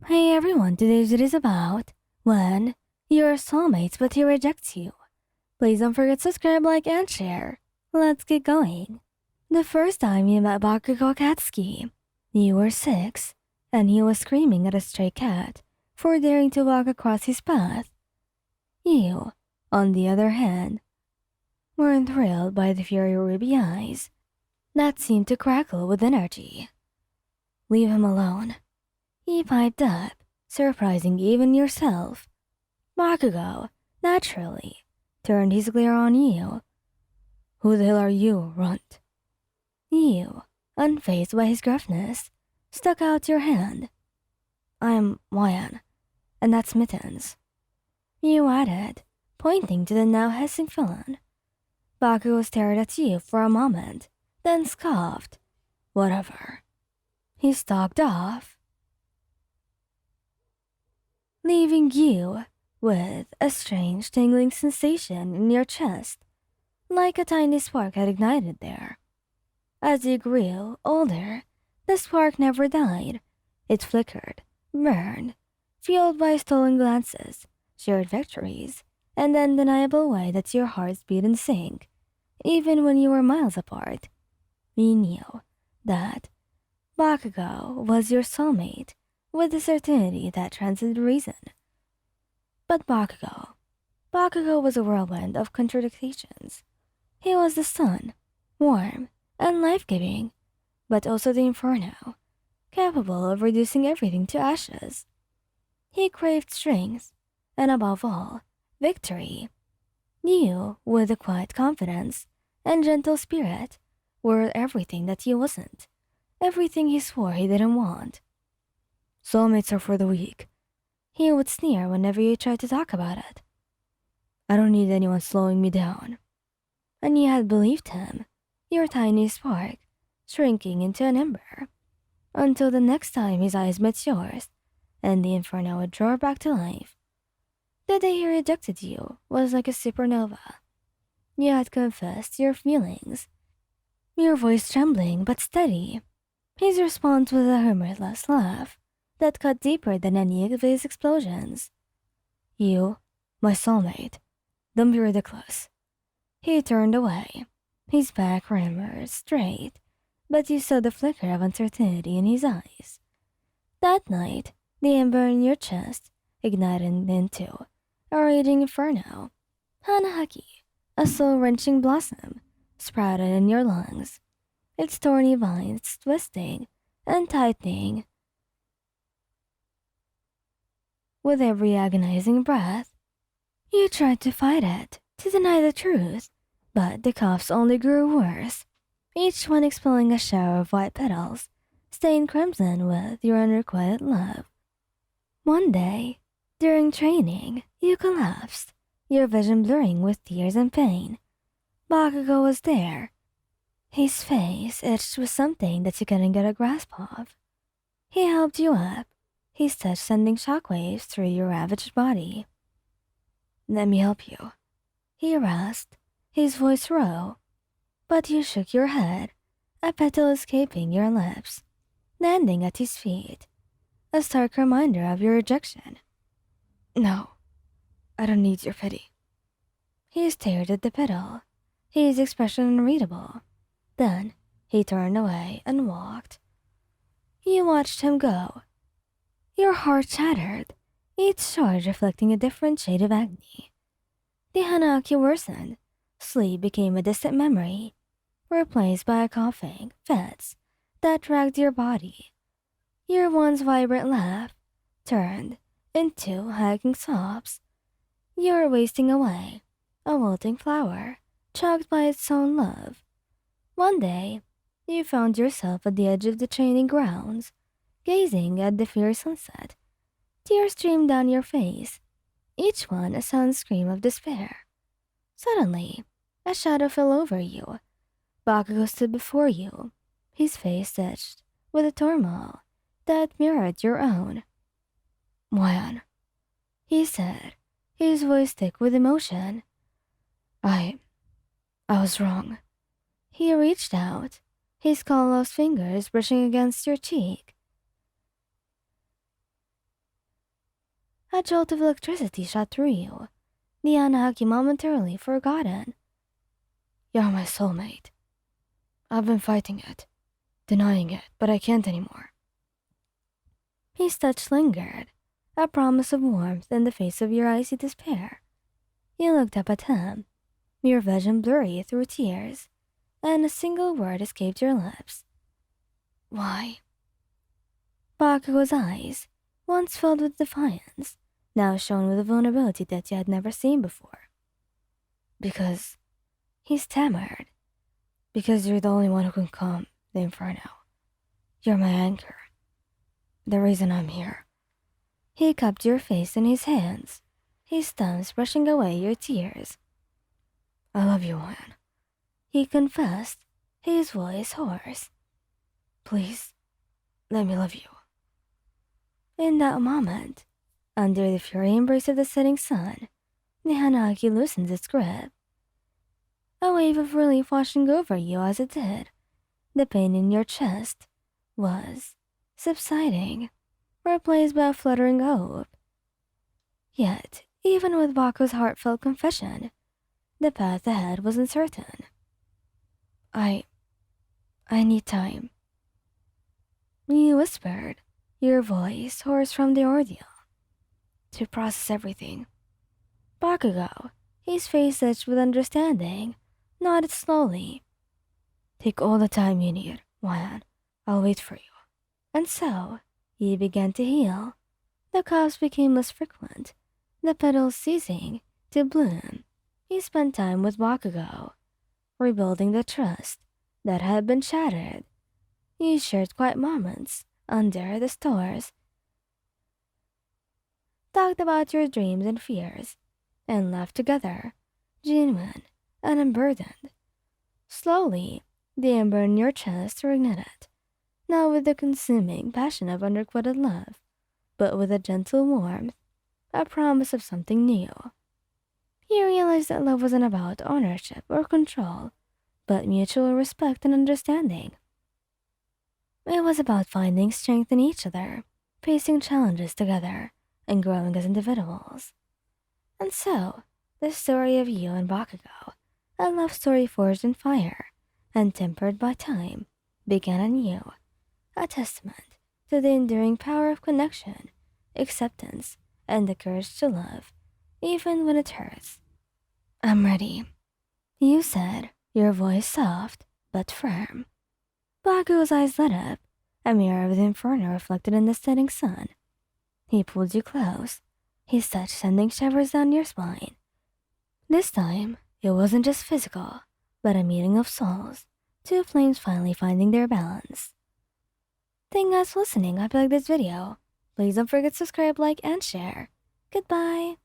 Hey everyone, today's it is about when you're soulmates but he rejects you. Please don't forget to subscribe, like, and share. Let's get going. The first time you met Bakugou Katsuki, you were 6, and he was screaming at a stray cat for daring to walk across his path. You, on the other hand, weren't thrilled by the fiery ruby eyes that seemed to crackle with energy. Leave him alone, he piped up, surprising even yourself. Bakugou, naturally, turned his glare on you. Who the hell are you, runt? You, unfazed by his gruffness, stuck out your hand. I'm Wayan, and that's Mittens. You added, pointing to the now hissing villain. Bakugou stared at you for a moment, then scoffed. Whatever. He stalked off, leaving you with a strange tingling sensation in your chest, like a tiny spark had ignited there. As you grew older, the spark never died. It flickered, burned, fueled by stolen glances, shared victories, and the undeniable way that your hearts beat in sync, even when you were miles apart. You knew that Bakugou was your soulmate, with a certainty that transcended reason. But Bakugou was a whirlwind of contradictions. He was the sun, warm and life-giving, but also the inferno, capable of reducing everything to ashes. He craved strength, and above all, victory. You, with a quiet confidence and gentle spirit, were everything that he wasn't, everything he swore he didn't want. Soulmates are for the weak. He would sneer whenever you tried to talk about it. I don't need anyone slowing me down. And you had believed him, your tiny spark shrinking into an ember, until the next time his eyes met yours, and the inferno would roar back to life. The day he rejected you was like a supernova. You had confessed your feelings, your voice trembling but steady. His response was a humorless laugh that cut deeper than any of his explosions. You, my soulmate, don't be ridiculous. He turned away, his back rimmer straight, but you saw the flicker of uncertainty in his eyes. That night, the ember in your chest ignited into a raging inferno. Hanahaki, a soul-wrenching blossom, sprouted in your lungs, its thorny vines twisting and tightening with every agonizing breath. You tried to fight it, to deny the truth, but the coughs only grew worse, each one expelling a shower of white petals, stained crimson with your unrequited love. One day, during training, you collapsed, your vision blurring with tears and pain. Bakugou was there, his face etched with something that you couldn't get a grasp of. He helped you up, his touch sending shockwaves through your ravaged body. Let me help you, he rasped, his voice raw. But you shook your head, a petal escaping your lips, landing at his feet, a stark reminder of your rejection. No, I don't need your pity. He stared at the petal, his expression unreadable. Then he turned away and walked. You watched him go. Your heart shattered, each charge reflecting a different shade of agony. The Hanaki worsened. Sleep became a distant memory, replaced by a coughing fits that dragged your body. Your once vibrant laugh turned into hacking sobs. You were wasting away, a wilting flower, choked by its own love. One day, you found yourself at the edge of the training grounds, gazing at the fierce sunset. Tears streamed down your face, each one a sullen scream of despair. Suddenly, a shadow fell over you. Bakugou stood before you, his face etched with a turmoil that mirrored your own. Wayan, he said, his voice thick with emotion. I was wrong. He reached out, his calloused fingers brushing against your cheek. A jolt of electricity shot through you, the unhack you momentarily forgotten. You're my soulmate. I've been fighting it, denying it, but I can't anymore. His touch lingered, a promise of warmth in the face of your icy despair. You looked up at him, your vision blurry through tears, and a single word escaped your lips. Why? Bakugou's eyes, once filled with defiance, now shone with a vulnerability that you had never seen before. Because He stammered. you're the only one who can calm the inferno. You're my anchor. The reason I'm here. He cupped your face in his hands, his thumbs brushing away your tears. I love you, Juan. He confessed, his voice hoarse. Please, let me love you. In that moment, under the fury embrace of the setting sun, the Hanagi loosened its grip. A wave of relief washing over you as it did. The pain in your chest was subsiding, replaced by a fluttering hope. Yet, even with Baku's heartfelt confession, the path ahead was uncertain. I need time. You whispered, your voice hoarse from the ordeal. To process everything. Bakugou, his face etched with understanding, nodded slowly. Take all the time you need, Juan. I'll wait for you. And so, you began to heal. The coughs became less frequent, the petals ceasing to bloom. You spent time with Bakugou, rebuilding the trust that had been shattered. You shared quiet moments under the stars, talked about your dreams and fears, and laughed together, genuine and unburdened. Slowly, the ember in your chest reignited, not with the consuming passion of unrequited love, but with a gentle warmth, a promise of something new. You realized that love wasn't about ownership or control, but mutual respect and understanding. It was about finding strength in each other, facing challenges together, and growing as individuals. And so, the story of you and Bakugou, a love story forged in fire and tempered by time, began anew, a testament to the enduring power of connection, acceptance, and the courage to love, even when it hurts. I'm ready, You said, your voice soft but firm. Bakugou's eyes lit up, a mirror of the inferno reflected in the setting sun. He pulled you close, his touch sending shivers down your spine. This time, it wasn't just physical, but a meeting of souls, two flames finally finding their balance. Thank you guys for listening. I hope you like this video. Please don't forget to subscribe, like, and share. Goodbye.